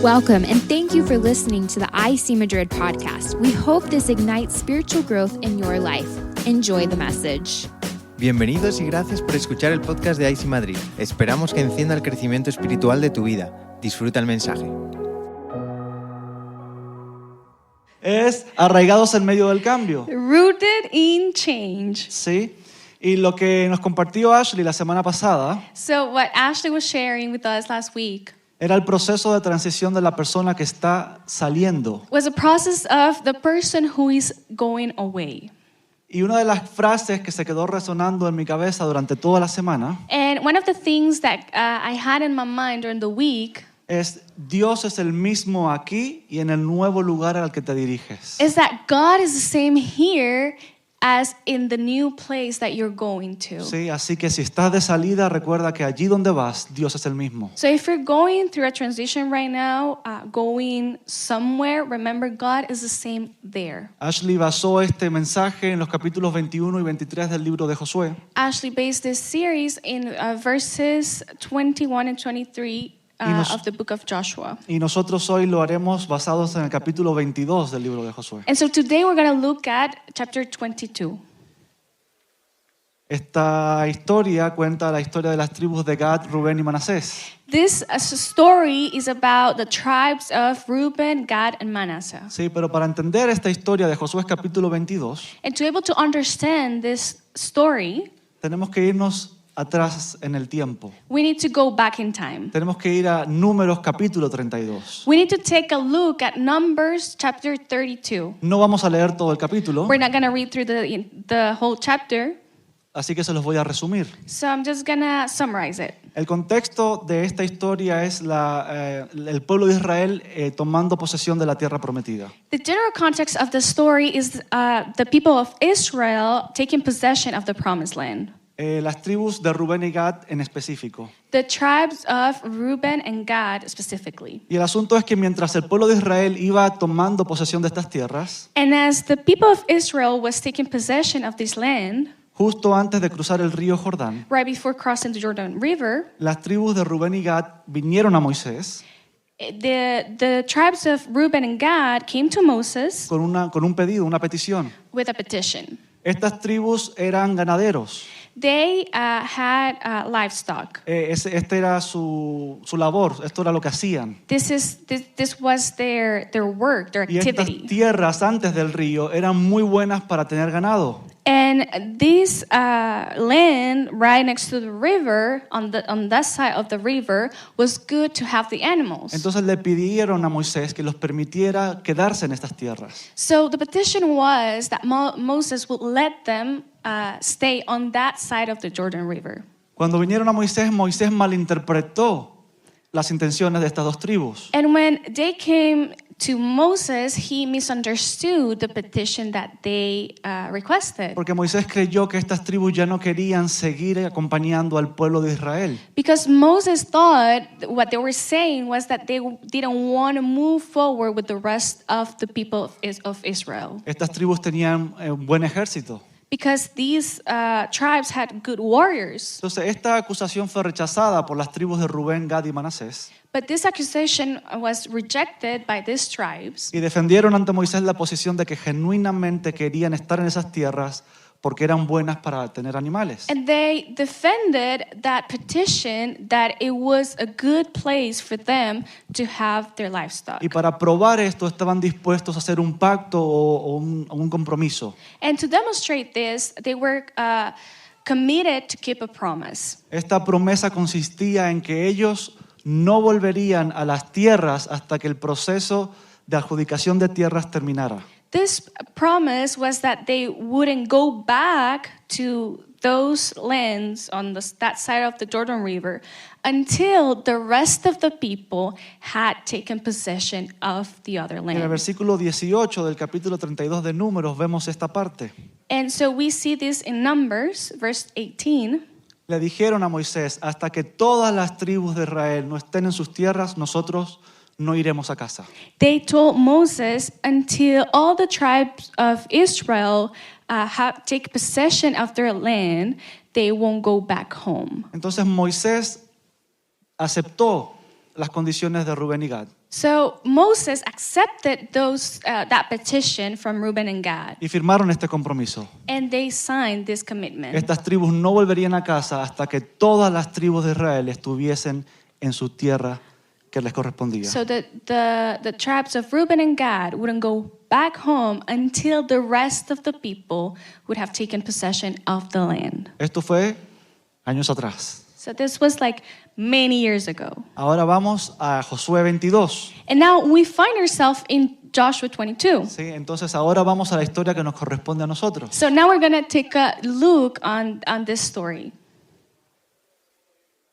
Welcome, and thank you for listening to the IC Madrid podcast. We hope this ignites spiritual growth in your life. Enjoy the message. Bienvenidos y gracias por escuchar el podcast de IC Madrid. Esperamos que encienda el crecimiento espiritual de tu vida. Disfruta el mensaje. Es arraigados en medio del cambio. Rooted in change. ¿Sí? Y lo que nos compartió Ashley la semana pasada So what Ashley was sharing with us last week era el proceso de transición de la persona que está saliendo. was a process of the person who is going away. Y una de las frases que se quedó resonando en mi cabeza durante toda la semana And one of the things that I had in my mind during the week es: Dios es el mismo aquí y en el nuevo lugar al que te diriges. is that God is the same here as in the new place that you're going to. Sí, así que si estás de salida, recuerda que allí donde vas, Dios es el mismo. So if you're going through a transition right now, going somewhere, remember God is the same there. Ashley basó este mensaje en los capítulos 21 y 23 del libro de Josué. Ashley based this series in verses 21 and 23 of the book of Joshua. Y nosotros hoy lo haremos basados en el capítulo 22 del libro de Josué. And so today we're going to look at chapter 22. Esta historia cuenta la historia de las tribus de Gad, Rubén y Manasés. This story is about the tribes of Reuben, Gad, and Manasseh. Sí, pero para entender esta historia de Josué capítulo 22, And to be able to understand this story, tenemos que irnos atrás en el tiempo. we need to go back in time. Tenemos que ir a Números capítulo 32. We need to take a look at Numbers chapter 32. No vamos a leer todo el capítulo, We're not going to read through the whole chapter, así que se los voy a resumir. so I'm just going to summarize it. El contexto de esta historia es el pueblo de Israel tomando posesión de la tierra prometida. The general context of the story is the people of Israel taking possession of the promised land. Las tribus de Rubén y Gad en específico. The tribes of Reuben and Gad specifically. Y el asunto es que mientras el pueblo de Israel iba tomando posesión de estas tierras, And as the people of Israel was taking possession of this land, justo antes de cruzar el río Jordán, right before crossing the Jordan River, las tribus de Rubén y Gad vinieron a Moisés the tribes of Reuben and Gad came to Moses con un pedido, una petición. with a petition. Estas tribus eran ganaderos. They had livestock. Este era su labor, esto era lo que hacían. This was their work, their Y estas activity. tierras antes del río eran muy buenas para tener ganado. And this land right next to the river, on that side of the river, was good to have the animals. Entonces le pidieron a Moisés que los permitiera quedarse en estas tierras. So the petition was that Moses would let them stay on that side of the Jordan River. Cuando vinieron a Moisés, Moisés malinterpretó las intenciones de estas dos tribus. And when they came to Moses, he misunderstood the petition that they requested. Porque Moisés creyó que estas tribus ya no querían seguir acompañando al pueblo de Israel. Because Moses thought what they were saying was that they didn't want to move forward with the rest of the people of Israel. Estas tribus tenían un buen ejército. Because these tribes had good warriors. Entonces esta acusación fue rechazada por las tribus de Rubén, Gad y Manasés. But this accusation was rejected by these tribes. Y defendieron ante Moisés la posición de que genuinamente querían estar en esas tierras porque eran buenas para tener animales. And they defended that petition that it was a good place for them to have their livestock. Y para probar esto estaban dispuestos a hacer un pacto o un compromiso. And to demonstrate this, they were committed to keep a promise. Esta promesa consistía en que ellos no volverían a las tierras hasta que el proceso de adjudicación de tierras terminara. This promise was that they wouldn't go back to those lands on that side of the Jordan River until the rest of the people had taken possession of the other En el land. versículo 18 del capítulo 32 de Números vemos esta parte. And so we see this in Numbers, verse 18. Le dijeron a Moisés: hasta que todas las tribus de Israel no estén en sus tierras, nosotros no iremos a casa. They told Moses, until all the tribes of Israel take possession of their land, they won't go back home. Entonces Moisés aceptó las condiciones de Rubén y Gad. So Moses accepted that petition from Reuben and Gad, y firmaron este compromiso. and they signed this commitment. Estas tribus no volverían a casa hasta que todas las tribus de Israel estuviesen en su tierra que les correspondía. So the tribes of Reuben and Gad wouldn't go back home until the rest of the people would have taken possession of the land. Esto fue años atrás. So this was like many years ago. Ahora vamos a Josué 22. And now we find ourselves in Joshua 22. ¿Sí? Entonces ahora vamos a la historia que nos corresponde a nosotros. So now we're going to take a look on this story.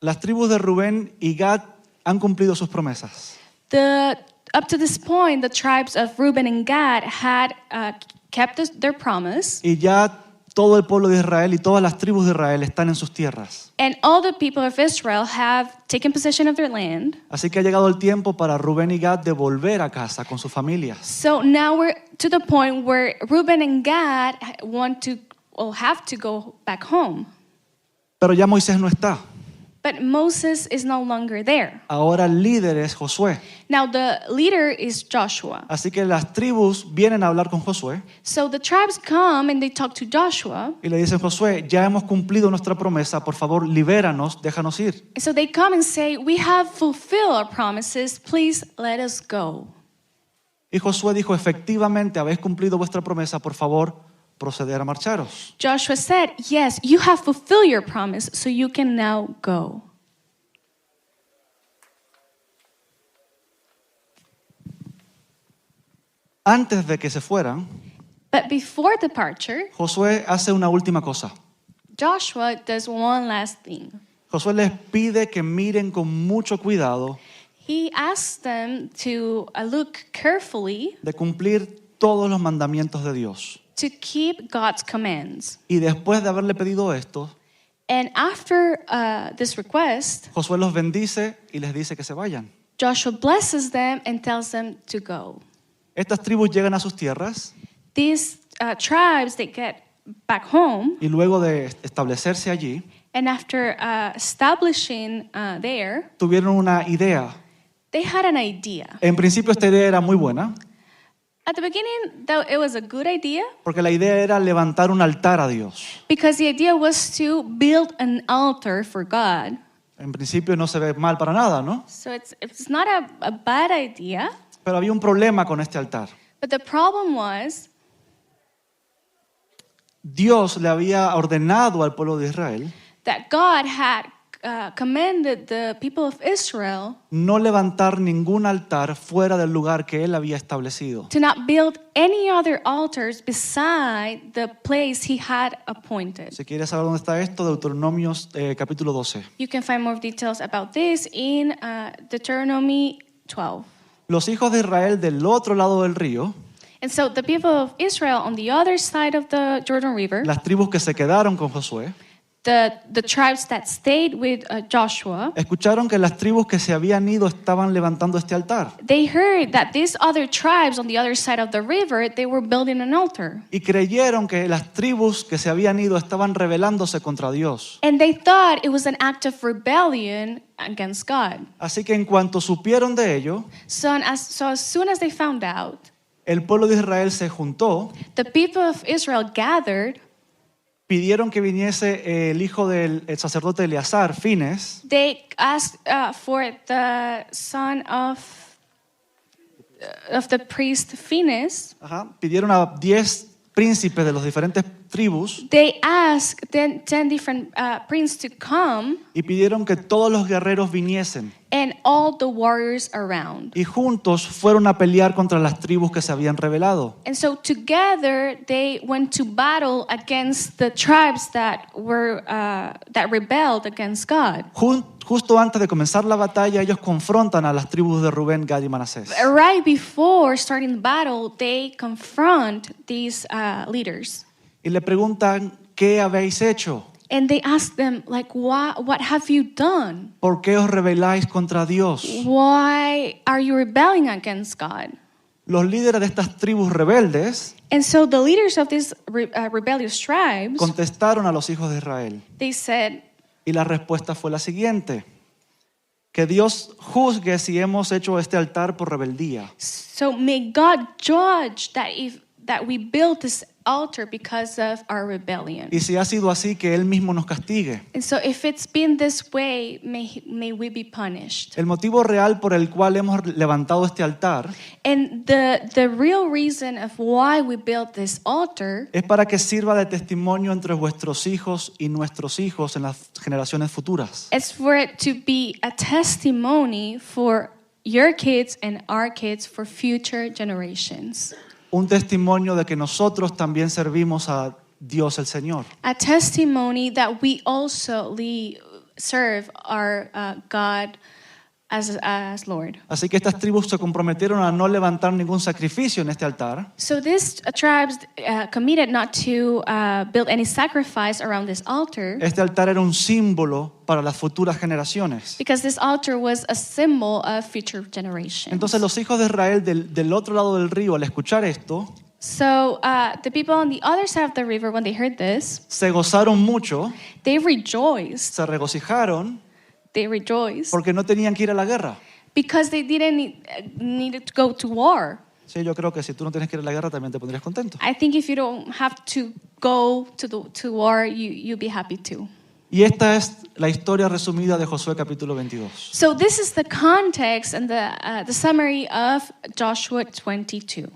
Las tribus de Rubén y Gad han cumplido sus promesas. Up to this point, the tribes of Reuben and Gad had kept their promise, Y ya todo el pueblo de Israel y todas las tribus de Israel están en sus tierras. and all the people of Israel have taken possession of their land. Así que ha llegado el tiempo para Rubén y Gad de volver a casa con sus familias. So now we're to the point where Reuben and Gad have to go back home. Pero ya Moisés no está. But Moses is no longer there. Ahora el líder es Josué. Now the leader is Joshua. Así que las tribus vienen a hablar con Josué So the tribes come and they talk to Joshua. y le dicen, Josué, ya hemos cumplido nuestra promesa, por favor, libéranos, déjanos ir. So they come and say, we have fulfilled our promises, please let us go. Y Josué dijo, efectivamente, habéis cumplido vuestra promesa, por favor, proceder a marcharos. Joshua said, yes, you have fulfilled your promise, so you can now go. Antes de que se fueran, But before departure, Josué hace una última cosa. Joshua does one last thing. Josué les pide que miren con mucho cuidado He asks them to look carefully de cumplir todos los mandamientos de Dios. to keep God's commands. Y después de haberle pedido esto, And after this request, Josué los bendice y les dice que se vayan. Joshua blesses them and tells them to go. Estas tribus llegan a sus tierras These tribes, they get back home, y luego de establecerse allí, and after establishing there, tuvieron una idea. they had an idea. En principio esta idea era muy buena, At the beginning, though, it was a good idea porque la idea era levantar un altar a Dios. because the idea was to build an altar for God. En principio no se ve mal para nada, ¿no? So it's not a bad idea, Pero había un problema con este altar. but the problem was Dios le había ordenado al pueblo de Israel that God had commanded the people of Israel no levantar ningún altar fuera del lugar que él había establecido. to not build any other altars beside the place he had appointed. Si quieres saber dónde está esto, Deuteronomio capítulo 12. You can find more details about this in Deuteronomy 12. Los hijos de Israel del otro lado del río, And so the people of Israel on the other side of the Jordan River, las tribus que se quedaron con Josué, the tribes that stayed with Joshua, escucharon que las tribus que se habían ido estaban levantando este altar they heard that these other tribes on the other side of the river, they were building an altar. y creyeron que las tribus que se habían ido estaban rebelándose contra Dios. And they thought it was an act of rebellion against God. Así que en cuanto supieron de ello, So as soon as they found out, el pueblo de Israel se juntó, the people of Israel gathered. pidieron que viniese el hijo del sacerdote Eleazar, Fines, They asked for the son of the priest Phinehas. pidieron a 10 príncipes de las diferentes tribus They asked 10 different princes to come y pidieron que todos los guerreros viniesen and all the warriors around. y juntos fueron a pelear contra las tribus que se habían rebelado. And so together they went to battle against the tribes that rebelled against God. Justo antes de comenzar la batalla, ellos confrontan a las tribus de Rubén, Gad y Manasés. Right before starting the battle, they confront these leaders. Y le preguntan, ¿qué habéis hecho? And they ask them, like, what have you done? ¿Por qué os rebeláis contra Dios? Why are you rebelling against God? Los líderes de estas tribus rebeldes And so the leaders of these rebellious tribes, contestaron a los hijos de Israel. they said, Y la respuesta fue la siguiente. Que Dios juzgue si hemos hecho este altar por rebeldía. So may God judge that we built this altar because of our rebellion. Y si ha sido así, que Él mismo nos castigue. And so if it's been this way, may we be punished. El motivo real por el cual hemos levantado este altar And the real reason of why we built this altar es para que sirva de testimonio entre vuestros hijos y nuestros hijos en las generaciones futuras. is for it to be a testimony for your kids and our kids for future generations. Un testimonio de que nosotros también servimos a Dios el Señor. A testimony that we also serve our God as Lord. Así que estas tribus se comprometieron a no levantar ningún sacrificio en este altar, So these tribes committed not to build any sacrifice around this altar Este altar era un símbolo para las futuras generaciones. because this altar was a symbol of future generations. Entonces los hijos de Israel del otro lado del río, al escuchar esto, So the people on the other side of the river, when they heard this, se gozaron mucho, they rejoiced. se regocijaron They rejoiced porque no tenían que ir a la guerra. because they didn't need to go to war. Sí, yo creo que si tú no tienes que ir a la guerra también te pondrías contento. I think if you don't have to go to war, you'll be happy too. Y esta es la historia resumida de Josué capítulo 22. So this is the context and the summary of Joshua 22.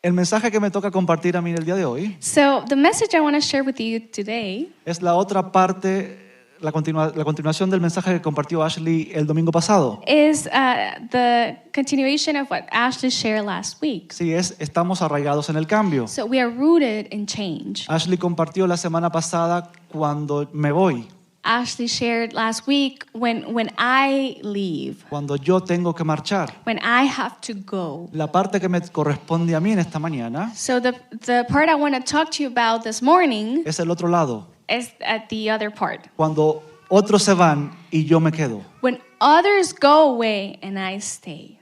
El mensaje que me toca compartir a mí el día de hoy So the message I want to share with you today es la otra parte, la continuación del mensaje que compartió Ashley el domingo pasado. is the continuation of what Ashley shared last week. Sí, estamos arraigados en el cambio. So we are rooted in change. Ashley compartió la semana pasada cuando me voy, Ashley shared last week when I leave, cuando yo tengo que marchar. when I have to go. La parte que me corresponde a mí en esta mañana So the part I want to talk to you about this morning es el otro lado, is at the other part. cuando otros se van y yo me quedo. When others go away and I stay.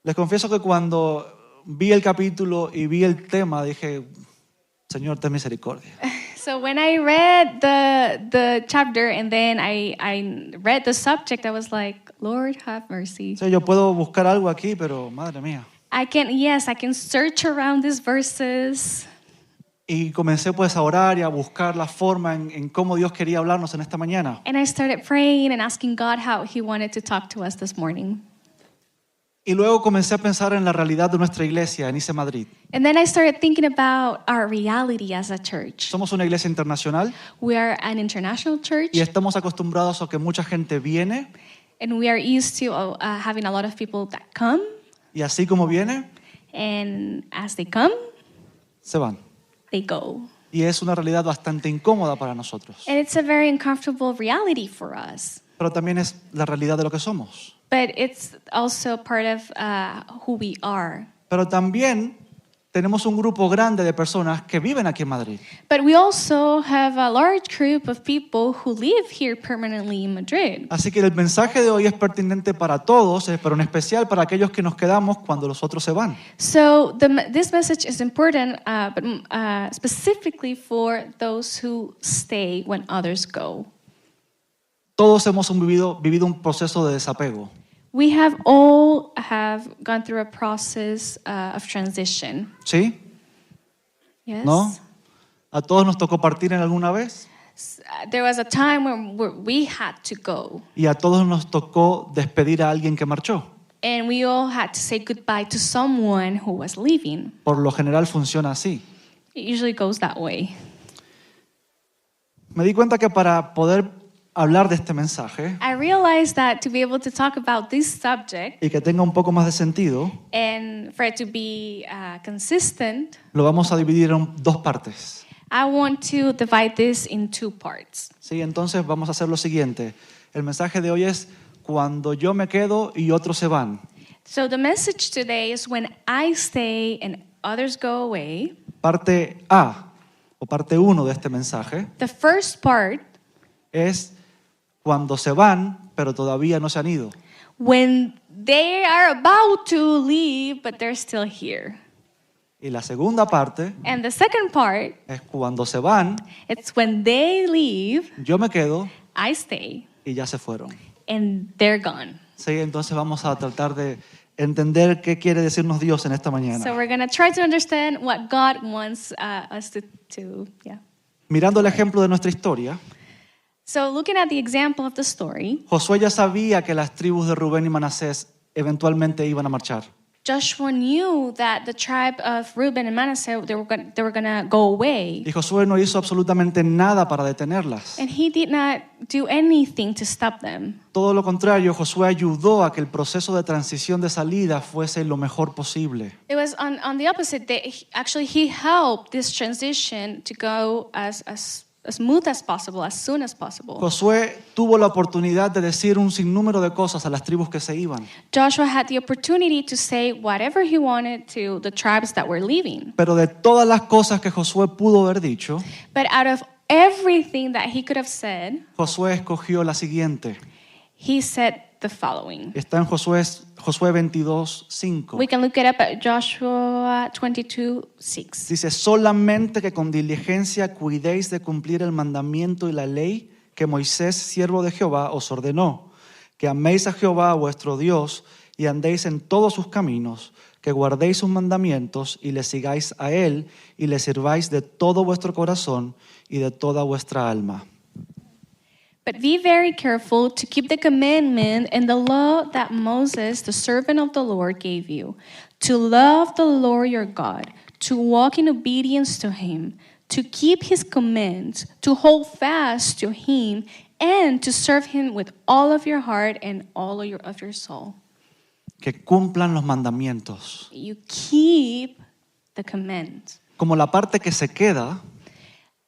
Les confieso que cuando vi el capítulo y vi el tema dije, Señor, ten misericordia. So when I read the chapter and then I read the subject, I was like, Lord, have mercy. O sea, yo puedo buscar algo aquí, pero madre mía. I can search around these verses. Y comencé pues a orar y a buscar la forma en cómo Dios quería hablarnos en esta mañana. And I started praying and asking God how He wanted to talk to us this morning. Y luego comencé a pensar en la realidad de nuestra iglesia en ICE Madrid. And then I started thinking about our reality as a church. Somos una iglesia internacional We are an international church, y estamos acostumbrados a que mucha gente viene and we are used to having a lot of people that come, y así como viene, and as they come, se van. they go. Y es una realidad bastante incómoda para nosotros. And it's a very uncomfortable reality for us. Pero también es la realidad de lo que somos. But it's also part of who we are. Pero también tenemos un grupo grande de personas que viven aquí en Madrid. But we also have a large group of people who live here permanently in Madrid. Así que el mensaje de hoy es pertinente para todos, pero en especial para aquellos que nos quedamos cuando los otros se van. So this message is important, but specifically for those who stay when others go. Todos hemos vivido un proceso de desapego. We have all gone through a process of transition. ¿Sí? Yes. ¿No? ¿A todos nos tocó partir en alguna vez? There was a time where we had to go, Y a todos nos tocó despedir a alguien que marchó. and we all had to say goodbye to someone who was leaving. Por lo general funciona así. It usually goes that way. Me di cuenta que para poder hablar de este mensaje I realized that to be able to talk about this subject y que tenga un poco más de sentido, and for it to be consistent, lo vamos a dividir en dos partes. I want to divide this in two parts. Sí, entonces vamos a hacer lo siguiente. El mensaje de hoy es cuando yo me quedo y otros se van. So the message today is when I stay and others go away. Parte A o parte 1 de este mensaje The first part, es cuando se van, pero todavía no se han ido. when they are about to leave, but they're still here. Y la segunda parte And the second part, es cuando se van, it's when they leave, yo me quedo I stay, y ya se fueron. and they're gone. Sí, entonces vamos a tratar de entender qué quiere decirnos Dios en esta So mañana. we're going to try to understand what God wants us to. Mirando el ejemplo de nuestra historia, So looking at the example of the story, Josué ya sabía que las tribus de Rubén y Manasés eventualmente iban a marchar. Joshua knew that the tribe of Reuben and Manasseh, they were going to go away. Y Josué no hizo absolutamente nada para detenerlas. And he did not do anything to stop them. Todo lo contrario, Josué ayudó a que el proceso de transición de salida fuese lo mejor posible. It was on the opposite. Actually, he helped this transition to go as smooth as possible, as soon as possible. Josué tuvo la oportunidad de decir un sinnúmero de cosas a las tribus que se iban. Joshua had the opportunity to say whatever he wanted to the tribes that were leaving. Pero de todas las cosas que Josué pudo haber dicho, But out of everything that he could have said, Josué escogió la siguiente. he said the following. Está en Josué 22:5. We can look it up at Joshua 22:6. Dice, solamente que con diligencia cuidéis de cumplir el mandamiento y la ley que Moisés, siervo de Jehová, os ordenó, que améis a Jehová vuestro Dios y andéis en todos sus caminos, que guardéis sus mandamientos y le sigáis a él y le sirváis de todo vuestro corazón y de toda vuestra alma. But be very careful to keep the commandment and the law that Moses, the servant of the Lord, gave you, to love the Lord your God, to walk in obedience to him, to keep his commands, to hold fast to him, and to serve him with all of your heart and all of your soul. Que cumplan los mandamientos. You keep the command. Como la parte que se queda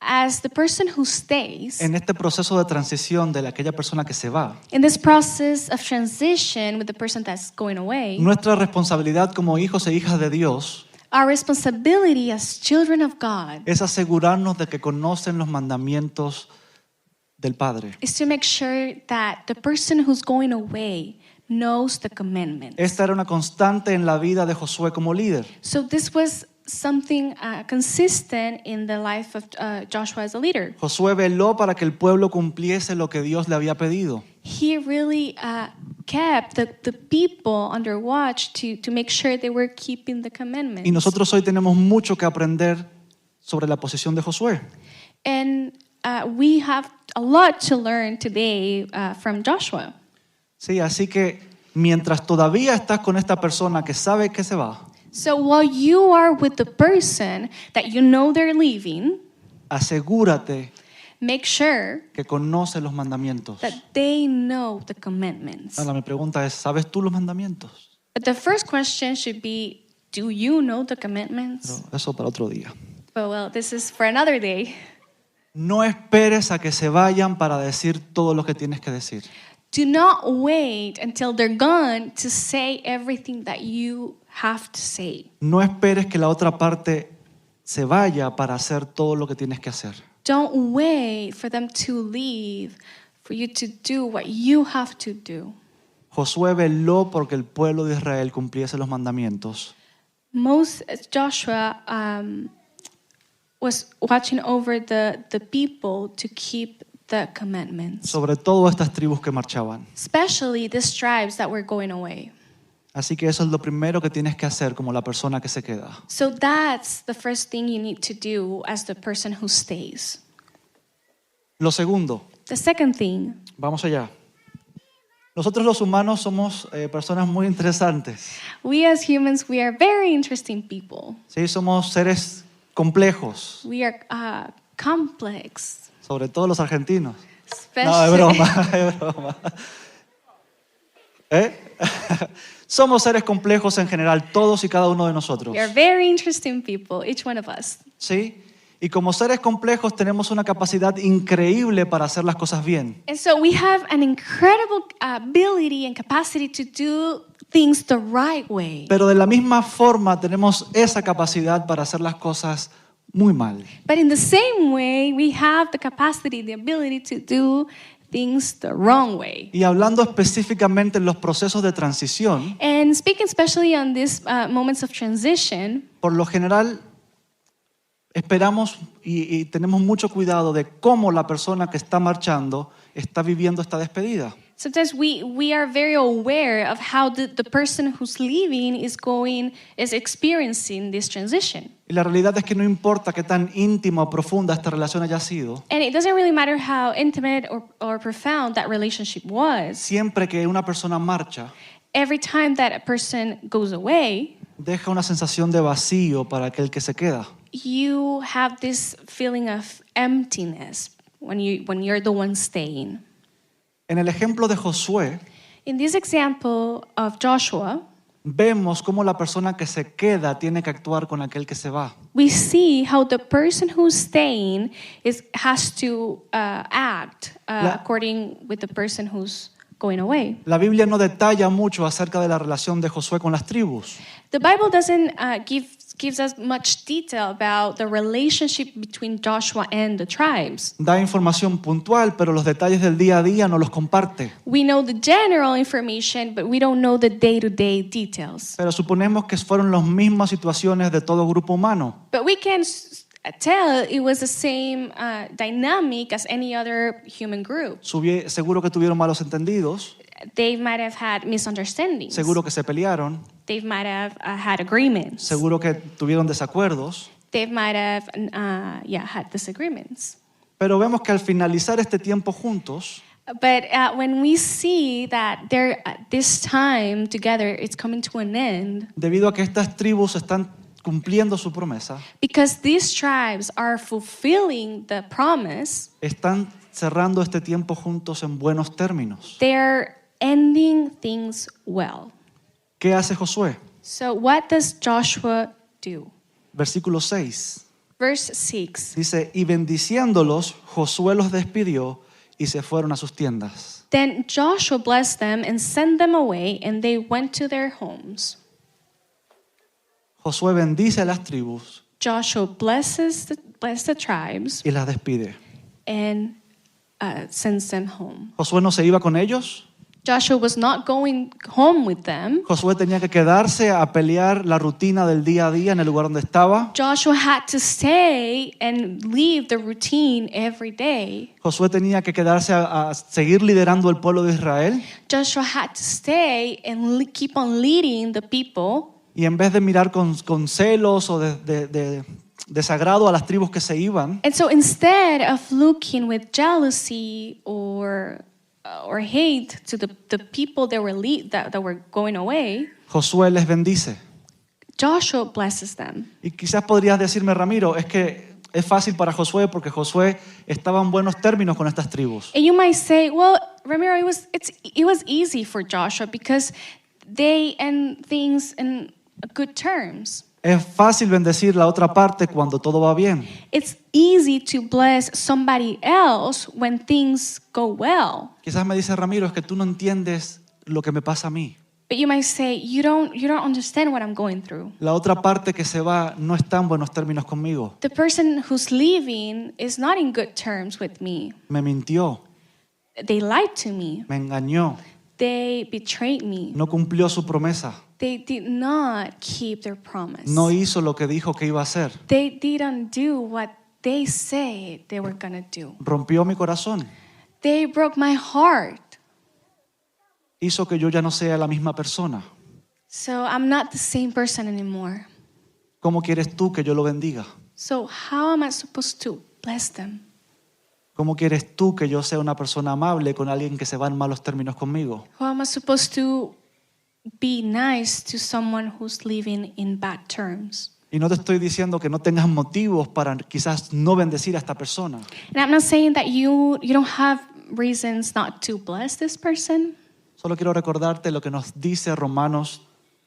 As the person who stays en este proceso de transición de aquella persona que se va, in this process of transition with the person that's going away, nuestra responsabilidad como hijos e hijas de Dios our responsibility as children of God es asegurarnos de que conocen los mandamientos del Padre. is to make sure that the person who's going away knows the commandments. Esta era una constante en la vida de Josué como líder. So this was something consistent in the life of Joshua as a leader. Josué veló para que el pueblo cumpliese lo que Dios le había pedido. He really kept the people under watch to make sure they were keeping the commandments. Y nosotros hoy tenemos mucho que aprender sobre la posición de Josué. And we have a lot to learn today from Joshua. Sí, así que mientras todavía estás con esta persona que sabe que se va, So while you are with the person that you know they're leaving, asegúrate make sure que conoce los mandamientos. that they know the commandments. Ahora mi pregunta es, ¿sabes tú los mandamientos? But the first question should be, do you know the commandments? Pero eso para otro día. But well, this is for another day. No esperes a que se vayan para decir todo lo que tienes que decir. Do not wait until they're gone to say everything that you have to say. No esperes que la otra parte se vaya para hacer todo lo que tienes que hacer. Don't wait for them to leave for you to do what you have to do. Josué veló porque el pueblo de Israel cumpliese los mandamientos. Joshua was watching over the people to keep the commandments, Sobre todo estas tribus que marchaban. especially these tribes that were going away. Así que eso es lo primero que tienes que hacer como la persona que se queda. So that's the first thing you need to do as the person who stays. Lo segundo, The second thing, vamos allá. Nosotros los humanos somos personas muy interesantes. we as humans, we are very interesting people. ¿Sí? Somos seres complejos, We are complex, sobre todo los argentinos. especially. No, es broma, es broma. Somos seres complejos en general, todos y cada uno de nosotros. We are very interesting people, each one of us. ¿Sí? Y como seres complejos tenemos una capacidad increíble para hacer las cosas bien. And so we have an incredible ability and capacity to do things the right way. Pero de la misma forma tenemos esa capacidad para hacer las cosas muy mal. But in the same way, we have the capacity, the ability to do things the wrong way. Y hablando específicamente en los procesos de transición, And speaking especially on these moments of transition, por lo general esperamos y tenemos mucho cuidado de cómo la persona que está marchando está viviendo esta despedida. Sometimes we are very aware of how the person who's leaving is experiencing this transition. Y la realidad es que no importa qué tan íntima o profunda esta relación haya sido, And it doesn't really matter how intimate or profound that relationship was. siempre que una persona marcha, Every time that a person goes away, deja una sensación de vacío para aquel que se queda. you have this feeling of emptiness when you're the one staying. En el ejemplo de Josué, In this example of Joshua, vemos cómo la persona que se queda tiene que actuar con aquel que se va. we see how the person who's staying has to act according with the person who's going away. La Biblia no detalla mucho acerca de la relación de Josué con las tribus. The Bible doesn't gives us much detail about the relationship between Joshua and the tribes. Da información puntual, pero los detalles del día a día no los comparte. We know the general information, but we don't know the day-to-day details. Pero suponemos que fueron las mismas situaciones de todo grupo humano. But we can tell it was the same dynamic as any other human group. Seguro que tuvieron malos entendidos, They might have had misunderstandings. seguro que se pelearon, They might have had agreements. seguro que tuvieron desacuerdos. They might have had disagreements. Pero vemos que al finalizar este tiempo juntos, But when we see that this time together is coming to an end, debido a que estas tribus están cumpliendo su promesa, because these tribes are fulfilling the promise, están cerrando este tiempo juntos en buenos términos. they're ending things well. ¿Qué hace Josué? So what does Joshua do? Versículo 6. Verse 6. Dice, y bendiciéndolos, Josué los despidió y se fueron a sus tiendas. Then Joshua blessed them and sent them away, and they went to their homes. Josué bendice a las tribus Joshua blesses the tribes y las despide. and sends them home. Josué no se iba con ellos. Joshua was not going home with them. Josué tenía que quedarse a pelear la rutina del día a día en el lugar donde estaba. Joshua had to stay and leave the routine every day. Josué tenía que quedarse a seguir liderando el pueblo de Israel. Joshua had to stay and keep on leading the people. Y en vez de mirar con celos o de desagrado a las tribus que se iban, And so instead of looking with jealousy or hate to the people that were going away, Josué les bendice. Joshua blesses them. Y quizás podrías decirme, Ramiro, es que es fácil para Josué porque Josué estaba en buenos términos con estas tribus. And you might say, well, Ramiro, it was easy for Joshua because they end things in good terms. Es fácil bendecir la otra parte cuando todo va bien. It's easy to bless somebody else when things go well. Quizás me dice, Ramiro, es que tú no entiendes lo que me pasa a mí. But you might say, you don't understand what I'm going through. La otra parte que se va no está en buenos términos conmigo. The person who's leaving is not in good terms with me. Me mintió, They lied to me. me engañó, They betrayed me. no cumplió su promesa, They did not keep their promise. no hizo lo que dijo que iba a hacer. They didn't do what they said they were going to do. Rompió mi corazón, They broke my heart. hizo que yo ya no sea la misma persona. So I'm not the same person anymore. ¿Cómo quieres tú que yo lo bendiga? So how am I supposed to bless them? ¿Cómo quieres tú que yo sea una persona amable con alguien que se va en malos términos conmigo? How am I supposed to be nice to someone who's living in bad terms? Y no te estoy diciendo que no tengas motivos para quizás no bendecir a esta persona. And I'm not saying that you don't have reasons not to bless this person, Solo quiero recordarte lo que nos dice Romanos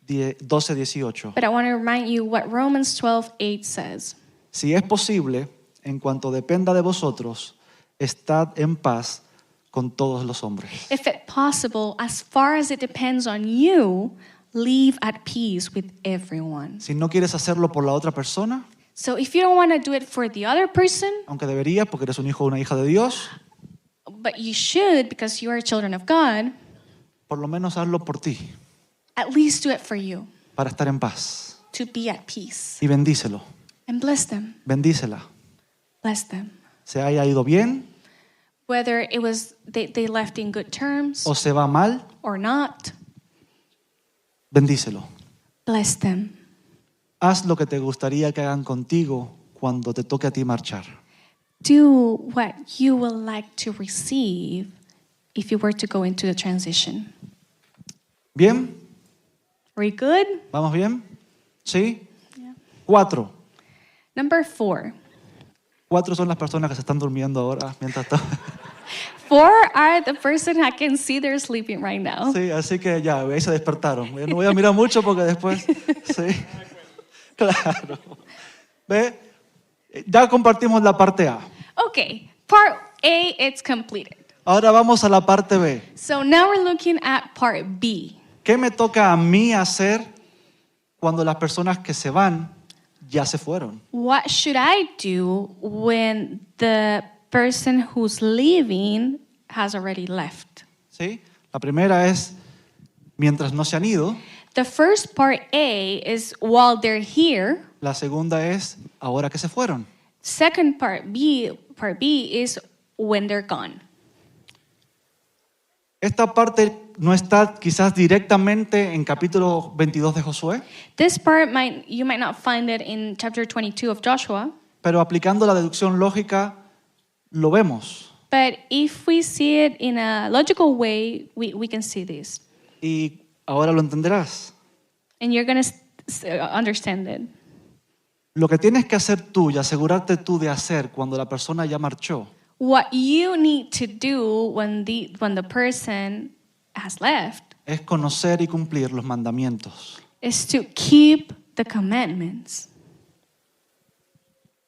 12:18. but I want to remind you what Romans 12:8 says. Si es posible, en cuanto dependa de vosotros, estad en paz con todos los hombres. If it's possible, as far as it depends on you, live at peace with everyone. Si no quieres hacerlo por la otra persona, So if you don't want to do it for the other person, aunque deberías porque eres un hijo o una hija de Dios, but you should because you are children of God, por lo menos hazlo por ti, at least do it for you, para estar en paz. to be at peace. Y bendícelo. and bless them. Bendícela. Bless them. Se haya ido bien Whether it was they left in good terms o se va mal, or not, bendícelo. bless them. Haz lo que te gustaría que hagan contigo cuando te toque a ti marchar. Do what you will like to receive if you were to go into the transition. ¿Bien? Are we good? ¿Vamos bien? ¿Sí? Yeah. 4. Number 4. 4 son las personas que se están durmiendo ahora mientras tanto. 4 are the person I can see they're sleeping right now. Sí, así que ya, ahí se despertaron. Yo no voy a mirar mucho porque después... Sí, claro. ¿Ve? Ya compartimos la parte A. Okay, part A, it's completed. Ahora vamos a la parte B. So now we're looking at part B. ¿Qué me toca a mí hacer cuando las personas que se van ya se fueron? What should I do when the person who's leaving has already left? ¿Sí? La primera es, mientras no se han ido. The first part A is while they're here. La segunda es, ahora que se fueron. Second part B is when they're gone. Esta parte no está quizás directamente en capítulo 22 de Josué, This part you might not find it in chapter 22 of Joshua, pero aplicando la deducción lógica lo vemos. but if we see it in a logical way, we can see this. Y ahora lo entenderás. And you're going to understand it. Lo que tienes que hacer tú y asegurarte tú de hacer cuando la persona ya marchó What you need to do when the person has left es conocer y cumplir los mandamientos. is to keep the commandments.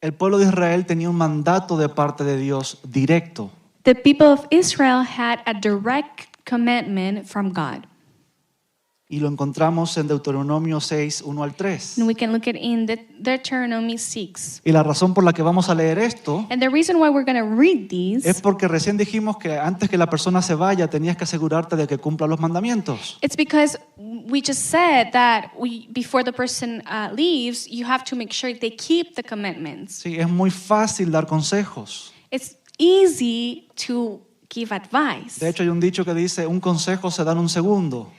El pueblo de Israel tenía un mandato de parte de Dios directo. The people of Israel had a direct commandment from God. Y lo encontramos en Deuteronomio 6, 1 al 3. And we can look at in Deuteronomy 6. Y la razón por la que vamos a leer esto And the reason why we're going to read these, es porque recién dijimos que antes que la persona se vaya tenías que asegurarte de que cumpla los mandamientos. it's because we just said that before the person leaves, you have to make sure they keep the commandments. Sí, es muy fácil dar consejos. It's easy to give advice. De hecho, hay un dicho que dice, un consejo se da en un segundo.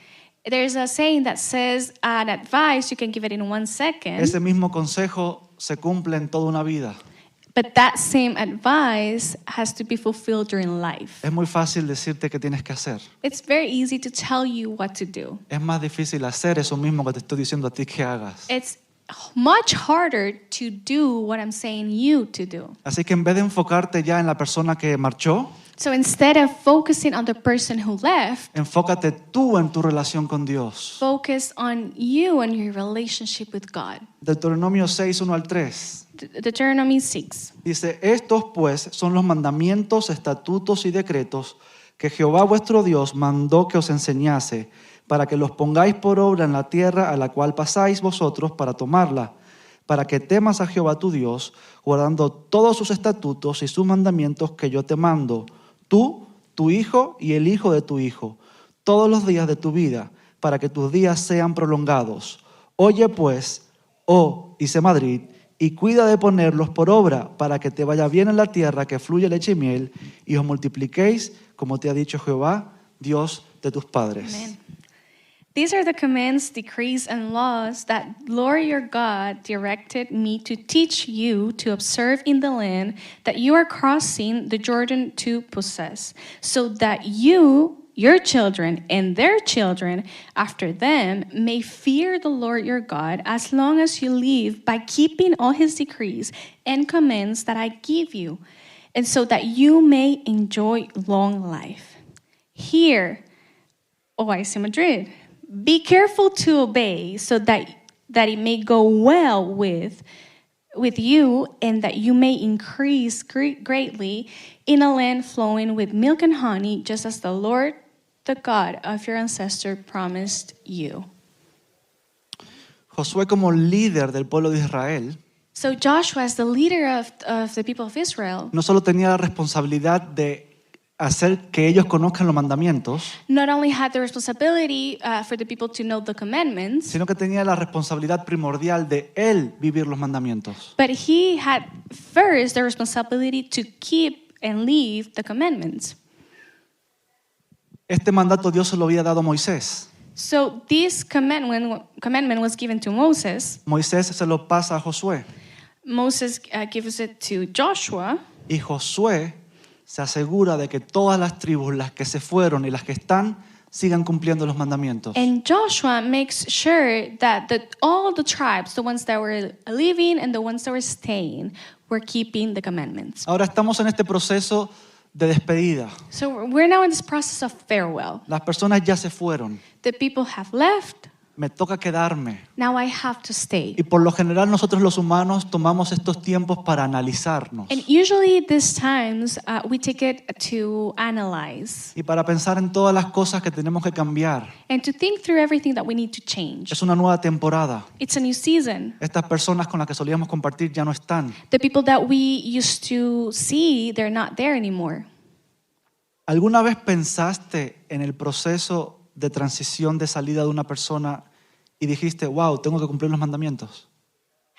There's a saying that says an advice, you can give it in 1 second, Ese mismo consejo se cumple en toda una vida. but that same advice has to be fulfilled during life. Es muy fácil decirte qué tienes que hacer. It's very easy to tell you what to do. Es más difícil hacer eso mismo que te estoy diciendo a ti que hagas. It's much harder to do what I'm saying you to do. Así que en vez de enfocarte ya en la persona que marchó, So instead of focusing on the person who left, enfócate tú en tu relación con Dios. focus on you and your relationship with God. Deuteronomio 6, 1 al 3. Deuteronomy 6. Dice, estos pues son los mandamientos, estatutos y decretos que Jehová vuestro Dios mandó que os enseñase, para que los pongáis por obra en la tierra a la cual pasáis vosotros para tomarla, para que temas a Jehová tu Dios, guardando todos sus estatutos y sus mandamientos que yo te mando, tú, tu hijo y el hijo de tu hijo, todos los días de tu vida, para que tus días sean prolongados. Oye pues, oh Hice Madrid, y cuida de ponerlos por obra, para que te vaya bien en la tierra que fluye leche y miel, y os multipliquéis, como te ha dicho Jehová, Dios de tus padres. Amen. These are the commands, decrees, and laws that Lord your God directed me to teach you to observe in the land that you are crossing the Jordan to possess, so that you, your children, and their children after them may fear the Lord your God as long as you live, by keeping all his decrees and commands that I give you, and so that you may enjoy long life. Hear, O IC Madrid, be careful to obey, so that it may go well with you, and that you may increase greatly in a land flowing with milk and honey, just as the Lord, the God of your ancestor, promised you. Josué, como líder del pueblo de Israel, So Joshua, as the leader of the people of Israel, no solo tenía la responsabilidad de hacer que ellos conozcan los mandamientos, not only had the responsibility for the people to know the commandments, sino que tenía la responsabilidad primordial de él vivir los mandamientos. but he had first the responsibility to keep and live the commandments. Este mandato Dios se lo había dado a Moisés. So this commandment was given to Moses. Moisés se lo pasa a Josué. Moses gives it to Joshua, Y Josué se asegura de que todas las tribus, las que se fueron y las que están, sigan cumpliendo los mandamientos. and Joshua makes sure that all the tribes, the ones that were living and the ones that were staying, were keeping the commandments. Ahora estamos en este proceso de despedida. So we're now in this process of farewell. Las personas ya se fueron. The people have left. Me toca quedarme. Now I have to stay. Y por lo general nosotros los humanos tomamos estos tiempos para analizarnos And usually these times we take it to analyze y para pensar en todas las cosas que tenemos que cambiar. and to think through everything that we need to change. Es una nueva temporada. It's a new season. Estas personas con las que solíamos compartir ya no están. The people that we used to see, they're not there anymore. ¿Alguna vez pensaste en el proceso de transición de salida de una persona y dijiste, wow, tengo que cumplir los mandamientos?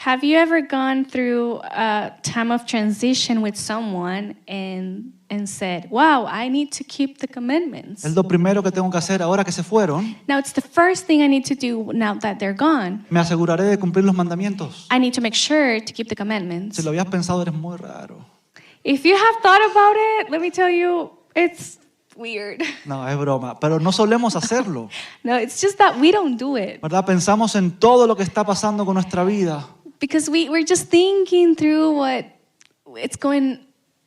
Have you ever gone through a time of transition with someone and said, wow, I need to keep the commandments? Es lo primero que tengo que hacer ahora que se fueron. Now it's the first thing I need to do now that they're gone. Me aseguraré de cumplir los mandamientos. I need to make sure to keep the commandments. Si lo habías pensado, eres muy raro. If you have thought about it, let me tell you, it's weird. No, es broma. Pero no solemos hacerlo, No, it's just that we don't do it ¿verdad? Pensamos en todo lo que está pasando con nuestra vida. because we're just thinking through what it's going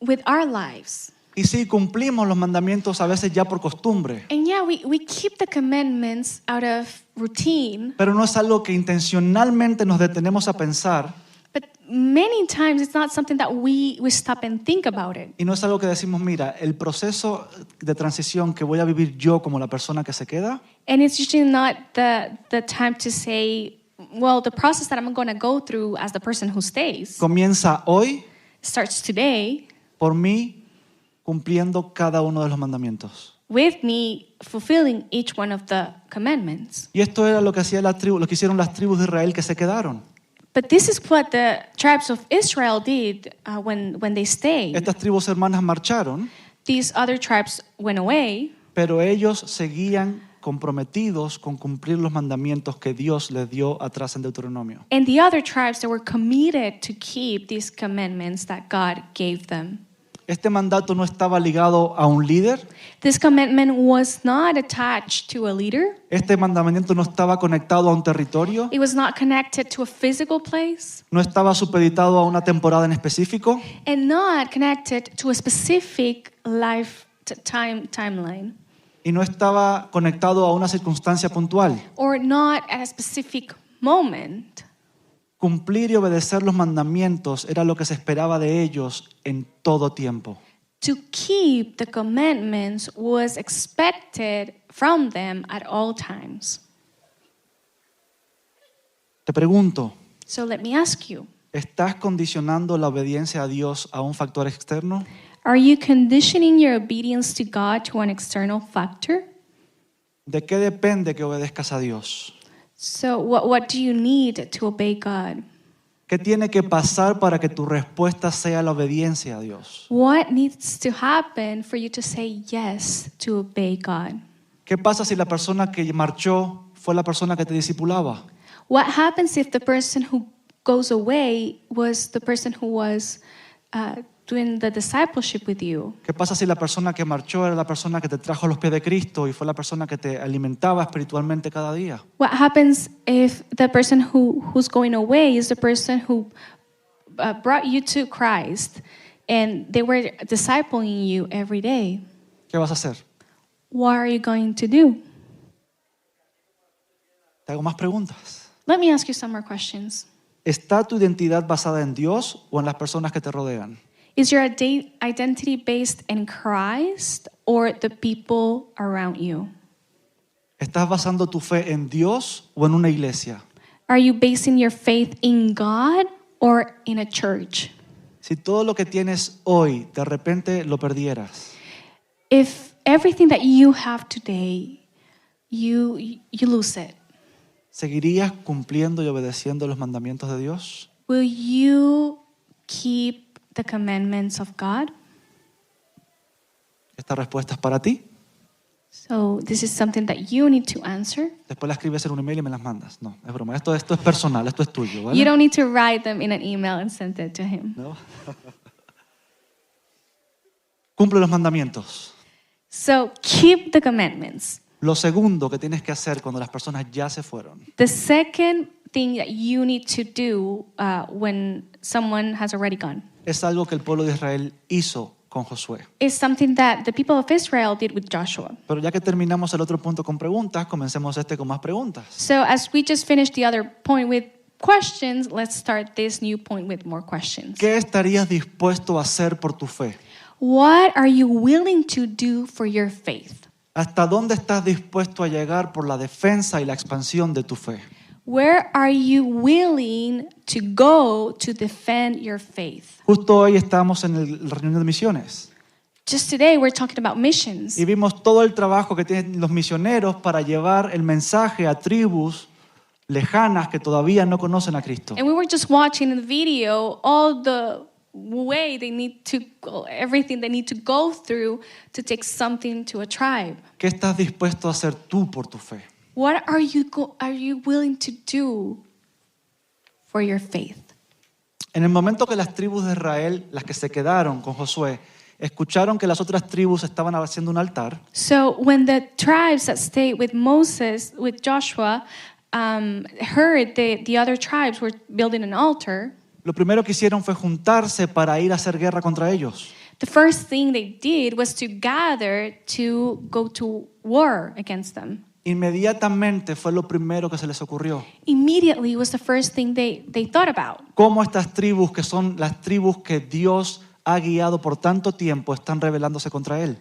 with our lives. Y sí, cumplimos los mandamientos a veces ya por costumbre. And yeah, we keep the commandments out of routine, Pero no es algo que intencionalmente nos detenemos a pensar. but many times it's not something that we stop and think about it. Y no es algo que decimos, mira, el proceso de transición que voy a vivir yo como la persona que se queda, And it's usually not the time to say, well, the process that I'm going to go through as the person who stays comienza hoy starts today por mí cumpliendo cada uno de los mandamientos. with me fulfilling each one of the commandments. Y esto era lo que hacía la tribu, lo que hicieron las tribus de Israel que se quedaron. But this is what the tribes of Israel did when they stayed. Estas tribus hermanas marcharon, These other tribes went away, pero ellos seguían comprometidos con cumplir los mandamientos que Dios les dio atrás en Deuteronomio. and the other tribes that were committed to keep these commandments that God gave them. Este mandato no estaba ligado a un líder, This commandment was not attached to a leader. este mandamiento no estaba conectado a un territorio, It was not connected to a physical place no estaba supeditado a una temporada en específico, and not connected to a specific life timeline y no estaba conectado a una circunstancia puntual. or not at a specific moment. Cumplir y obedecer los mandamientos era lo que se esperaba de ellos en todo tiempo. To keep the commandments was expected from them at all times. Te pregunto, So let me ask you, ¿estás condicionando la obediencia a Dios a un factor externo? are you conditioning your obedience to God to an external factor? ¿De qué depende que obedezcas a Dios? So what do you need to obey God? ¿Qué tiene que pasar para que tu respuesta sea la obediencia a Dios? What needs to happen for you to say yes to obey God? ¿Qué pasa si la persona que marchó fue la persona que te discipulaba? What happens if the person who goes away was the person who was doing the discipleship with you? ¿Qué pasa si la persona que marchó era la persona que te trajo a los pies de Cristo y fue la persona que te alimentaba espiritualmente cada día? What happens if the person who's going away is the person who brought you to Christ and they were discipling you every day? ¿Qué vas a hacer? What are you going to do? Te hago más preguntas. Let me ask you some more questions. ¿Está tu identidad basada en Dios o en las personas que te rodean? Is your identity based in Christ or the people around you? ¿Estás basando tu fe en Dios o en una iglesia? Are you basing your faith in God or in a church? Si todo lo que tienes hoy de repente lo perdieras, if everything that you have today, you lose it, ¿seguirías cumpliendo y obedeciendo los mandamientos de Dios? will you keep the commandments of God? Esta respuesta es para ti. So this is something that you need to answer. Después la escribes en un email y me las mandas. No, es broma. Esto es personal, esto es tuyo, ¿vale? You don't need to write them in an email and send it to him. ¿No? Cumple los mandamientos. So keep the commandments. Lo segundo que tienes que hacer cuando las personas ya se fueron The second thing that you need to do when someone has already gone es algo que el pueblo de Israel hizo con Josué. is something that the people of Israel did with Joshua. Pero ya que terminamos el otro punto con preguntas, comencemos este con más preguntas. So as we just finished the other point with questions, let's start this new point with more questions. ¿Qué estarías dispuesto a hacer por tu fe? What are you willing to do for your faith? ¿Hasta dónde estás dispuesto a llegar por la defensa y la expansión de tu fe? Where are you willing to go to defend your faith? Justo hoy estamos en la reunión de misiones Just today, we're talking about missions. y vimos todo el trabajo que tienen los misioneros para llevar el mensaje a tribus lejanas que todavía no conocen a Cristo. And we were just watching in the video all the way they need to go, everything they need to go through to take something to a tribe. ¿Qué estás dispuesto a hacer tú por tu fe? What are you willing to do for your faith? En el momento que las tribus de Israel, las que se quedaron con Josué, escucharon que las otras tribus estaban haciendo un altar, So when the tribes that stayed with Moses, with Joshua, heard the other tribes were building an altar, lo primero que hicieron fue juntarse para ir a hacer guerra contra ellos. the first thing they did was to gather to go to war against them. Inmediatamente fue lo primero que se les ocurrió. Immediately was the first thing they thought about. Cómo estas tribus, que son las tribus que Dios ha guiado por tanto tiempo, están rebelándose contra Él.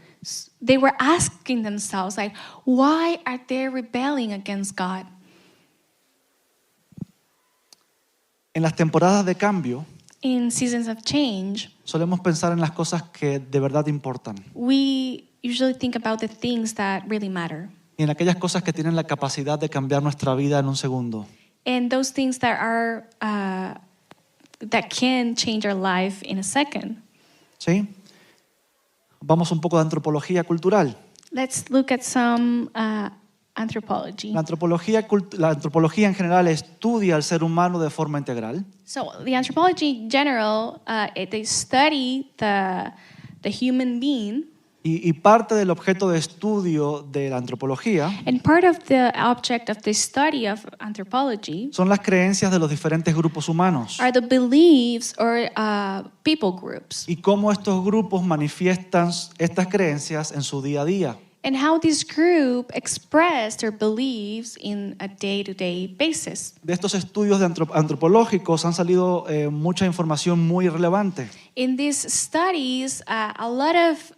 They were asking themselves, like, why are they rebelling against God? En las temporadas de cambio, In seasons of change, solemos pensar en las cosas que de verdad importan we usually think about the things that really matter. y en aquellas cosas que tienen la capacidad de cambiar nuestra vida en un segundo. And those things that are that can change our life in a second. ¿Sí? Vamos un poco de antropología cultural. Let's look at some anthropology. La antropología en general estudia al ser humano de forma integral. So the anthropology in general, they study the human being, Y parte del objeto de estudio de la antropología and part of the object of the study of anthropology son las creencias de los diferentes grupos humanos are the beliefs or people groups, y cómo estos grupos manifiestan estas creencias en su día a día. and how this group express their beliefs in a day-to-day basis. De estos estudios antropológicos han salido mucha información muy relevante. In these studies, a lot of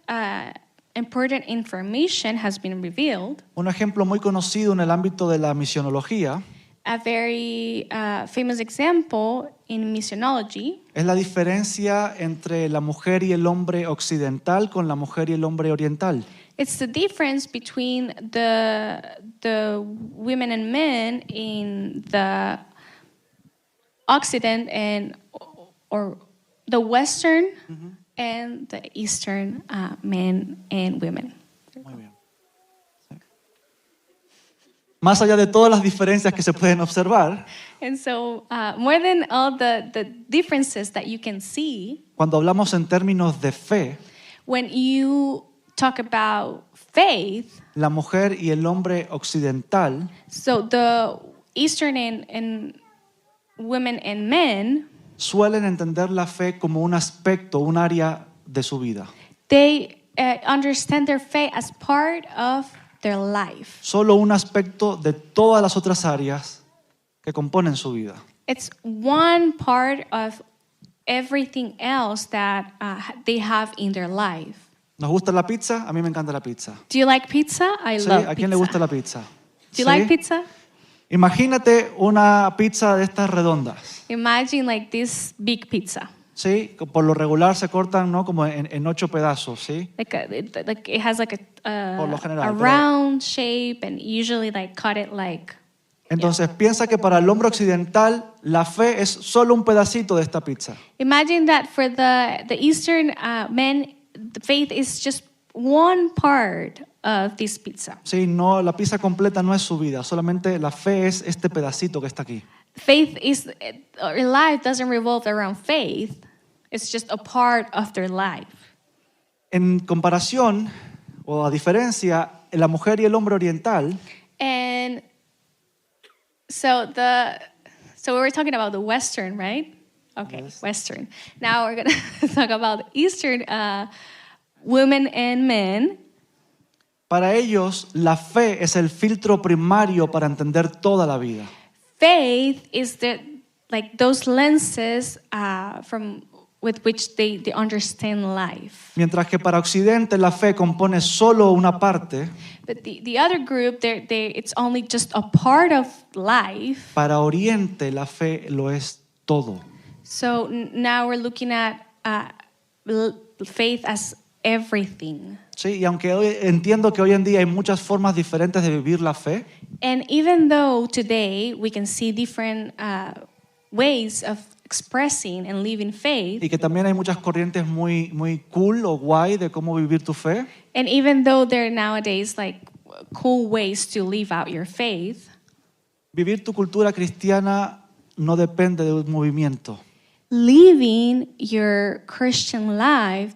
important information has been revealed. Un ejemplo muy conocido en el ámbito de la misionología A very famous example in missiology es la diferencia entre la mujer y el hombre occidental con la mujer y el hombre oriental. it's the difference between the women and men in the Occident and or the Western and the Eastern men and women. Muy bien. Sí. Más allá de todas las diferencias que se pueden observar, And so, more than all the differences that you can see, cuando hablamos en términos de fe, when you talk about faith, la mujer y el hombre occidental so the Eastern and women and men, suelen entender la fe como un aspecto, un área de su vida. they understand their faith as part of their life. Solo un aspecto de todas las otras áreas que componen su vida. It's one part of everything else that they have in their life. ¿Nos gusta la pizza? A mí me encanta la pizza. Do you like pizza? I ¿Sí? love ¿A quién pizza. le gusta la pizza? Do you ¿Sí? like pizza? Imagínate una pizza de estas redondas. Imagine like this big pizza. ¿sí? Por lo regular se cortan, ¿no? Como en 8 pedazos, ¿sí? Like it has like Por lo general, a pero- round shape, and usually like cut it like. Entonces piensa que para el hombre occidental la fe es solo un pedacito de esta pizza. Imagine that for the Eastern men, the faith is just one part of this pizza. Sí, no, la pizza completa no es su vida, solamente la fe es este pedacito que está aquí. Faith is, or life doesn't revolve around faith. It's just a part of their life. En comparación o a diferencia, la mujer y el hombre oriental, And so we were talking about the Western, right? Okay, Yes. Western. Now we're gonna talk about Eastern women and men. para ellos la fe es el filtro primario para entender toda la vida. Faith is like those lenses with which they understand life. Mientras que para Occidente la fe compone solo una parte, But the other group, it's only just a part of life. para Oriente la fe lo es todo. So now we're looking at faith as everything. Sí, y aunque entiendo que hoy en día hay muchas formas diferentes de vivir la fe, And even though today we can see different ways of expressing and living faith, y que también hay muchas corrientes muy, muy cool o guay de cómo vivir tu fe, and even though there are nowadays like cool ways to live out your faith, vivir tu cultura cristiana no depende de un movimiento. living your Christian life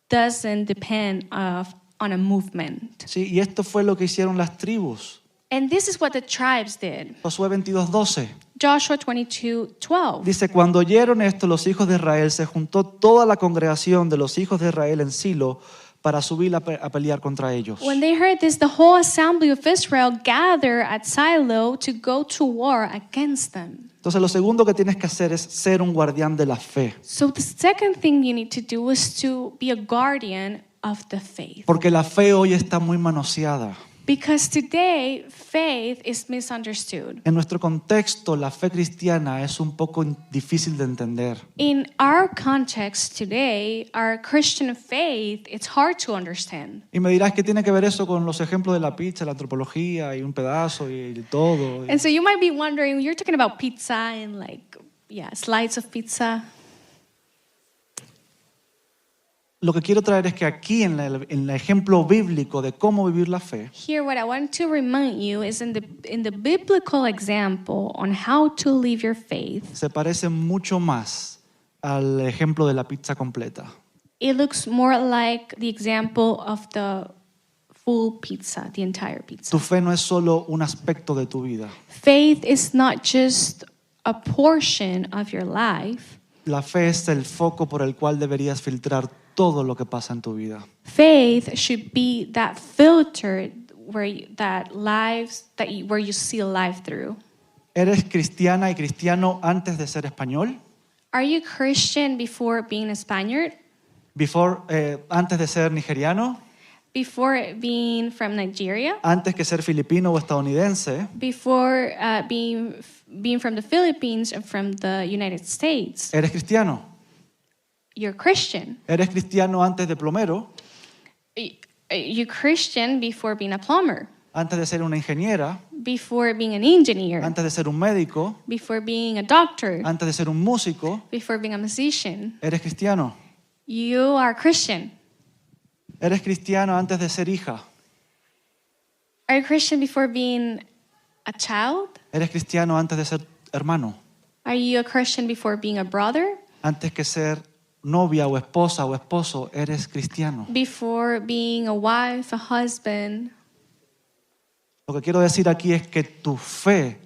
doesn't depend on a movement. Sí, y esto fue lo que hicieron las tribus. And this is what the tribes did. Josué 22:12 Joshua 22:12. dice, cuando oyeron esto los hijos de Israel, se juntó toda la congregación de los hijos de Israel en Silo para subir a pelear contra ellos. When they heard this, the whole assembly of Israel gathered at Shiloh to go to war against them. Entonces lo segundo que tienes que hacer es ser un guardián de la fe, So the second thing you need to do is to be a guardian of the faith. porque la fe hoy está muy manoseada. Because today, faith is misunderstood. En nuestro contexto, la fe cristiana es un poco difícil de entender. In our context today, our Christian faith, it's hard to understand. Y me dirás que tiene que ver eso con los ejemplos de la pizza, la antropología y un pedazo y todo. And so you might be wondering, you're talking about pizza and slides of pizza. Lo que quiero traer es que aquí en el ejemplo bíblico de cómo vivir la fe, Here, what I want to remind you is in the biblical example on how to live your faith, se parece mucho más al ejemplo de la pizza completa. it looks more like the example of the full pizza, the entire pizza. Tu fe no es solo un aspecto de tu vida. Faith is not just a portion of your life. La fe es el foco por el cual deberías filtrar todo lo que pasa en tu vida. Faith should be that filter where you see life through. ¿Eres cristiana y cristiano antes de ser español? Are you Christian before being a Spaniard? Antes de ser nigeriano? Before being from Nigeria? ¿Antes que ser filipino o estadounidense? Before being from the Philippines and from the United States? ¿Eres cristiano? You're Christian. ¿Eres cristiano antes de plomero? You're Christian before being a plumber, ¿Antes de ser una ingeniera? before being an engineer, ¿Antes de ser un médico? before being a doctor, ¿Antes de ser un músico? before being a musician? ¿Eres cristiano? You are Christian. ¿Eres cristiano antes de ser hija? Are you Christian before being a child? ¿Eres cristiano antes de ser hermano? Are you a Christian before being a brother? Antes que ser novia o esposa o esposo, eres cristiano. Before being a wife, a husband? Lo que quiero decir aquí es que tu fe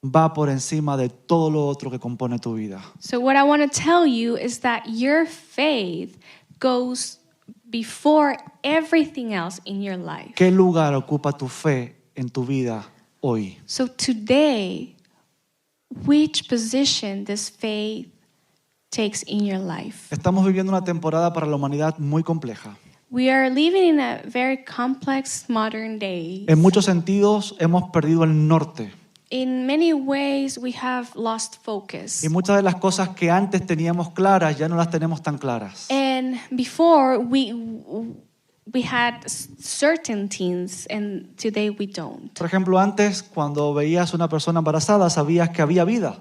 va por encima de todo lo otro que compone tu vida. So what I want to tell you is that your faith goes before everything else in your life. ¿Qué lugar ocupa tu fe en tu vida hoy? So today, which position does faith takes in your life? Estamos viviendo una temporada para la humanidad muy compleja. We are living in a very complex modern day. En muchos sentidos hemos perdido el norte. in many ways we have lost focus. Y muchas de las cosas que antes teníamos claras ya no las tenemos tan claras. And before we had certain things, and today we don't. Por ejemplo, antes cuando veías una persona embarazada sabías que había vida.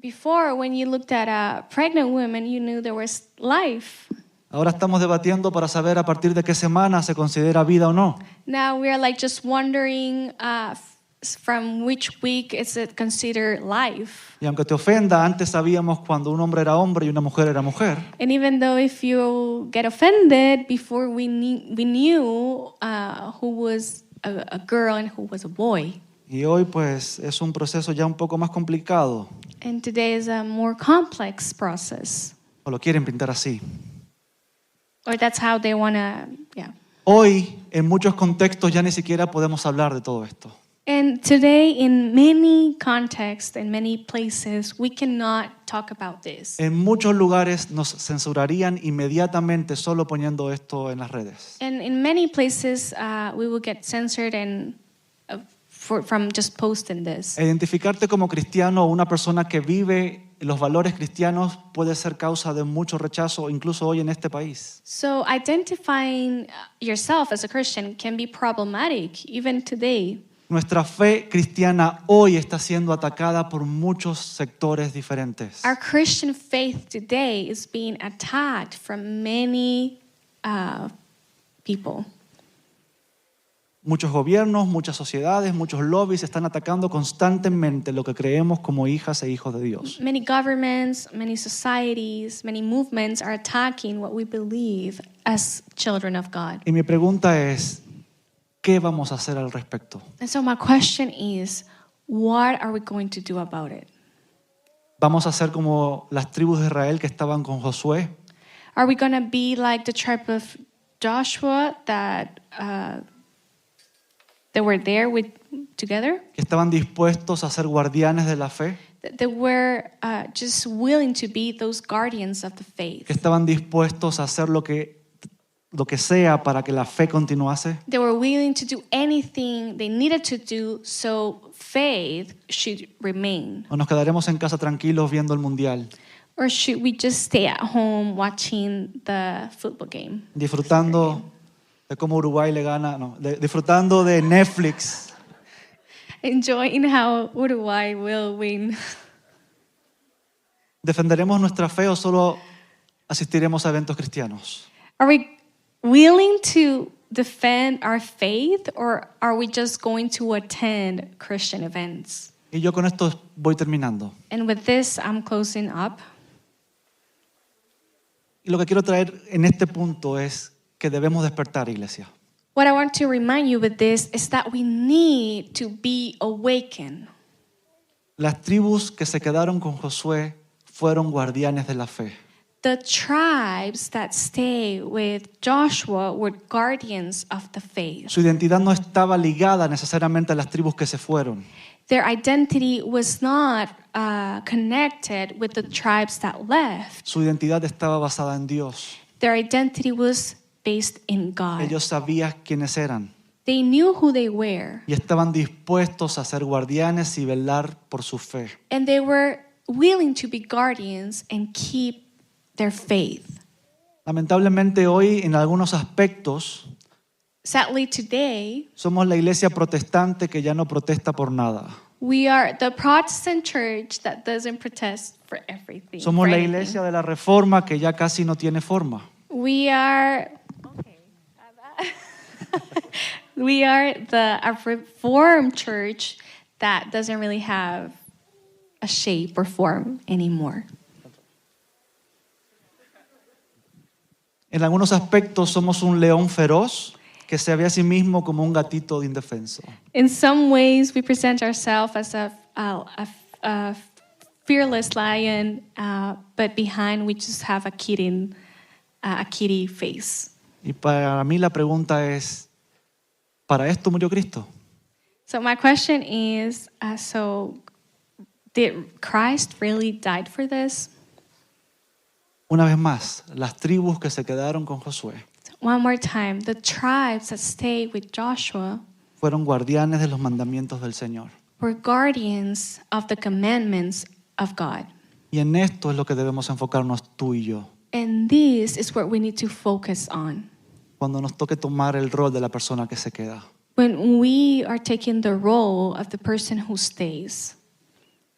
Before, when you looked at a pregnant woman, you knew there was life. Ahora estamos debatiendo para saber a partir de qué semana se considera vida o no. Now we are like just wondering from which week is it considered life. Y aunque te ofenda, antes sabíamos cuando un hombre era hombre y una mujer era mujer. And even though if you get offended, before we knew who was a girl and who was a boy. Y hoy pues es un proceso ya un poco más complicado. And today is a more complex process. O lo quieren pintar así. Or that's how they want to, yeah. Hoy, en muchos contextos, ya ni siquiera podemos hablar de todo esto. And today, in many contexts, in many places, we cannot talk about this. En muchos lugares nos censurarían inmediatamente solo poniendo esto en las redes. And in many places, we will get censored and from just posting this. Identificarte como cristiano o una persona que vive los valores cristianos puede ser causa de mucho rechazo, incluso hoy en este país. So identifying yourself as a Christian can be problematic, even today. Nuestra fe cristiana hoy está siendo atacada por muchos sectores diferentes. Our Christian faith today is being attacked from many people. Muchos gobiernos, muchas sociedades, muchos lobbies están atacando constantemente lo que creemos como hijas e hijos de Dios. Many governments, many societies, many movements are attacking what we believe as children of God. Y mi pregunta es, ¿qué vamos a hacer al respecto? And so my question is, what are we going to do about it? ¿Vamos a ser como las tribus de Israel que estaban con Josué? Are we going to be like the tribe of Joshua that they were there together? ¿Que estaban dispuestos a ser guardianes de la fe? They were just willing to be those guardians of the faith. ¿Que estaban dispuestos a hacer lo que sea para que la fe continuase? They were willing to do anything they needed to do so faith should remain. ¿O nos quedaremos en casa tranquilos viendo el mundial, Or should we just stay at home watching the football game? disfrutando de cómo Uruguay le gana, disfrutando de Netflix? Enjoying how Uruguay will win. ¿Defenderemos nuestra fe o solo asistiremos a eventos cristianos? Are we willing to defend our faith, or are we just going to attend Christian events? Y yo con esto voy terminando. And with this, I'm closing up. Y lo que quiero traer en este punto es que debemos despertar, iglesia. What I want to remind you with this is that we need to be awakened. Las tribus que se quedaron con Josué fueron guardianes de la fe. The tribes that stay with Joshua were guardians of the faith. Su identidad no estaba ligada necesariamente a las tribus que se fueron. Their identity was not connected with the tribes that left. Su identidad estaba basada en Dios. Their identity was based in God. Ellos sabían quiénes eran They knew who they were, y estaban dispuestos a ser guardianes y velar por su fe. and they were willing to be guardians and keep their faith. Lamentablemente hoy en algunos aspectos Sadly, today, somos la iglesia protestante que ya no protesta por nada. we are the Protestant church that doesn't protest for everything. Somos for la anything. iglesia de la Reforma que ya casi no tiene forma. We are a Reformed church that doesn't really have a shape or form anymore. En algunos aspectos somos un león feroz que se ve a sí mismo como un gatito indefenso. In some ways, we present ourselves as a fearless lion, but behind we just have a kitty face. Y para mí la pregunta es, ¿para esto murió Cristo? So my question is, so did Christ really died for this? Una vez más, las tribus que se quedaron con Josué One more time, the tribes that stayed with Joshua fueron guardianes de los mandamientos del Señor. We're guardians of the commandments of God. Y en esto es lo que debemos enfocarnos tú y yo. And this is what we need to focus on. Cuando nos toque tomar el rol de la persona que se queda. When we are taking the role of the person who stays,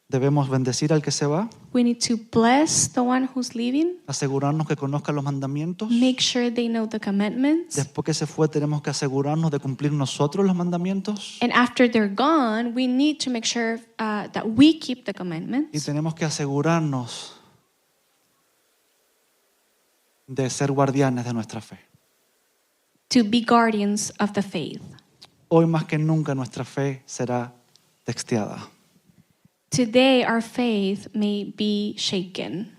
Debemos bendecir al que se va, we need to bless the one who's leaving, asegurarnos que conozca los mandamientos. make sure they know the commandments. Después que se fue, tenemos que asegurarnos de cumplir nosotros los mandamientos. And after they're gone, we need to make sure that we keep the Y commandments. tenemos que asegurarnos de ser guardianes de nuestra fe. To be guardians of the faith. Hoy más que nunca nuestra fe será texteada. Today, our faith may be shaken.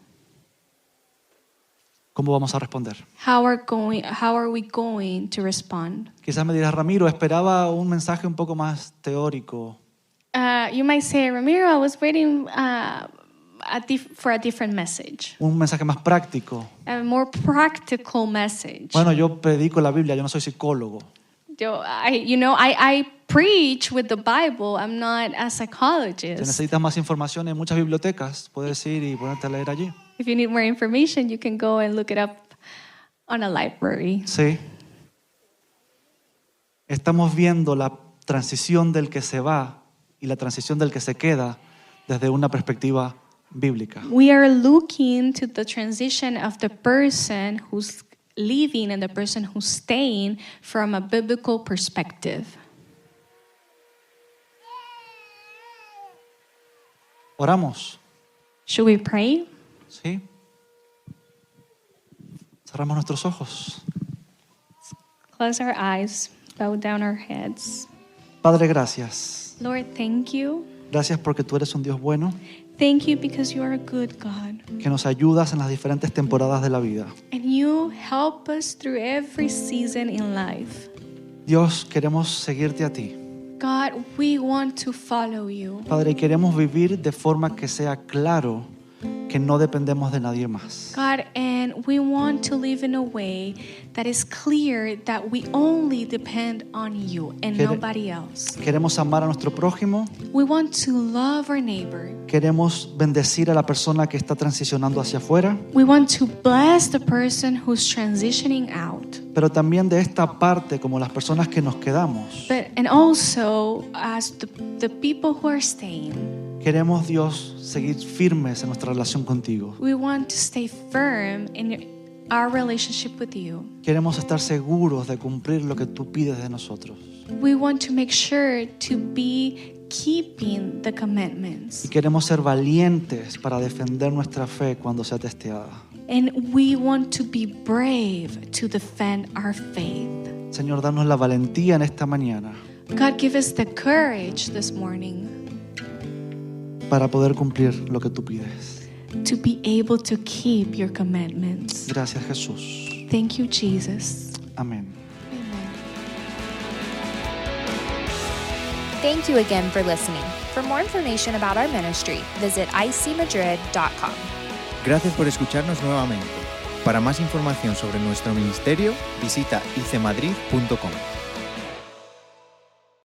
¿Cómo vamos a responder? How are we going to respond? Quizás me dirás, Ramiro, esperaba un mensaje un poco más teórico. You might say, Ramiro, I was waiting for a different message, Un mensaje más práctico. a more practical message. Bueno, yo predico la Biblia, yo no soy psicólogo. I preach with the Bible. I'm not a Si psychologist. necesitas más información en muchas bibliotecas, puedes ir y ponerte a leer allí. If you need more information, you can go and look it up on a library. Sí. Estamos viendo la transición del que se va y la transición del que se queda desde una perspectiva bíblica. We are looking to the transition of the person who's leaving and the person who's staying from a biblical perspective. Oramos, Should we pray? ¿sí? Cerramos nuestros ojos. Close our eyes, bow down our heads. Padre, gracias. Lord, thank you. Gracias porque tú eres un Dios bueno, Thank you because you are a good God. que nos ayudas en las diferentes temporadas de la vida. And you help us through every season in life. Dios, queremos seguirte a ti. God, we want to follow you. Padre, queremos vivir de forma que sea claro que no dependemos de nadie más. God, and we want to live in a way that is clear that we only depend on you and Quere- nobody else. Queremos amar a nuestro prójimo, We want to love our neighbor. queremos bendecir a la persona que está transicionando hacia afuera, We want to bless the person who's transitioning out. pero también de esta parte como las personas que nos quedamos. And also as the people who are staying. Queremos, Dios, seguir firmes en nuestra relación contigo. We want to stay firm in our relationship with you. Queremos estar seguros de cumplir lo que tú pides de nosotros. We want to make sure to be keeping the Y commandments. queremos ser valientes para defender nuestra fe cuando sea testeada. And we want to be brave to defend our faith. Señor, danos la valentía en esta mañana God, give us the courage this morning para poder cumplir lo que tú pides. to be able to keep your commandments. Gracias, Jesús. Thank you, Jesus. Amén. Amen. Thank you again for listening. For more information about our ministry, visit icmadrid.com. Gracias por escucharnos nuevamente. Para más información sobre nuestro ministerio, visita icmadrid.com.